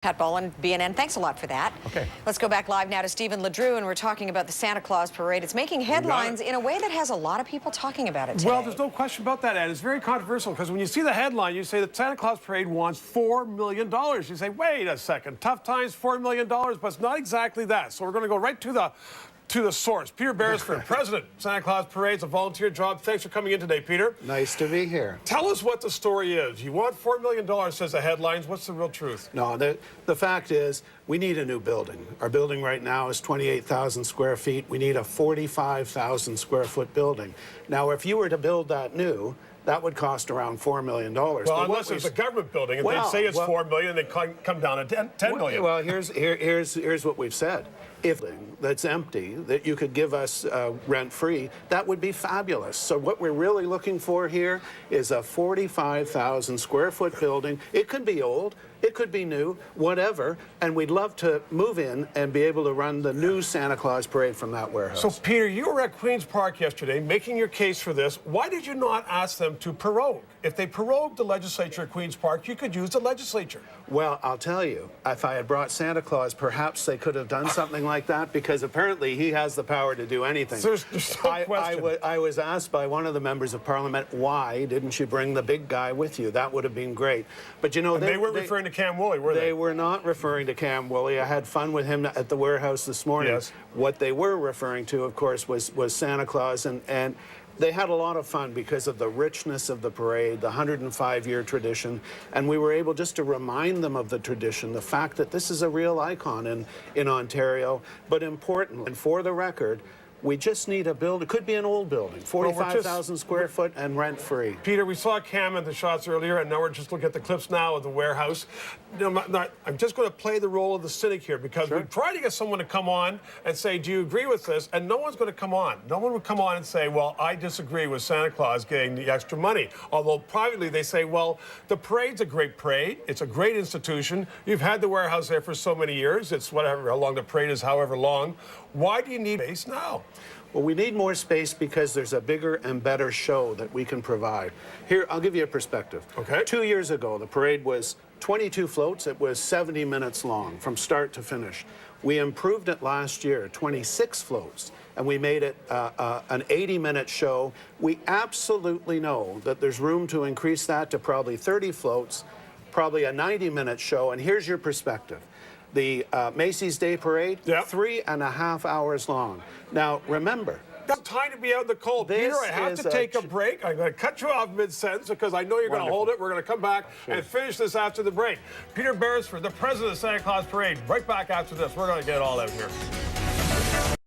Pat Boland, BNN, thanks a lot for that. Okay. Let's go back live now to Stephen LeDrew, and we're talking about the Santa Claus parade. It's making headlines in a way that has a lot of people talking about it today. Well, there's no question about that, Ed. It's very controversial because when you see the headline, you say the Santa Claus parade wants $4 million. You say, wait a second, tough times, $4 million, but it's not exactly that. So we're going to go right to the source. Peter Beresford, President, Santa Claus Parade. It's a volunteer job. Thanks for coming in today, Peter. Nice to be here. Tell us what the story is. You want $4 million, says the headlines. What's the real truth? No, the fact is we need a new building. Our building right now is 28,000 square feet. We need a 45,000 square foot building. Now, if you were to build that new, that would cost around $4 million. Well, unless it's a government building, and they'd say it's $4 million, and they come down to $10 million. Well, here's what we've said. If that's empty, that you could give us rent-free, that would be fabulous. So what we're really looking for here is a 45,000 square foot building. It could be old, it could be new, whatever, and we'd love to move in and be able to run the new Santa Claus parade from that warehouse. So, Peter, you were at Queen's Park yesterday making your case for this. Why did you not ask them to prorogue? If they prorogued the legislature at Queen's Park, you could use the legislature. Well, I'll tell you, if I had brought Santa Claus, perhaps they could have done something like that, because apparently he has the power to do anything. There's no question. I was asked by one of the members of Parliament, why didn't you bring the big guy with you? That would have been great. But you know, they weren't referring to Cam Woolley, were they? They were not referring to Cam Woolley. I had fun with him at the warehouse this morning. Yes. What they were referring to, of course, was Santa Claus, and they had a lot of fun because of the richness of the parade, the 105-year tradition, and we were able just to remind them of the tradition, the fact that this is a real icon in Ontario, but importantly, and for the record, we just need a building. It could be an old building, 45,000 square foot and rent-free. Peter, we saw Cam in the shots earlier, and now we're just looking at the clips now of the warehouse. I'm just going to play the role of the cynic here, because we're trying to get someone to come on and say, do you agree with this? And no one's going to come on. No one would come on and say, well, I disagree with Santa Claus getting the extra money. Although privately they say, well, the parade's a great parade. It's a great institution. You've had the warehouse there for so many years. It's whatever, how long the parade is, however long. Why do you need space now? Well, we need more space because there's a bigger and better show that we can provide. Here, I'll give you a perspective. Okay. 2 years ago, the parade was 22 floats. It was 70 minutes long from start to finish. We improved it last year, 26 floats, and we made it an 80-minute show. We absolutely know that there's room to increase that to probably 30 floats, probably a 90-minute show, and here's your perspective. The Macy's Day Parade, 3.5 hours long. Now, remember, got time to be out in the cold. Peter, I have to take a break. I'm going to cut you off mid-sentence because I know you're going to hold it. We're going to come back and finish this after the break. Peter Beresford, the president of the Santa Claus Parade, right back after this. We're going to get it all out here.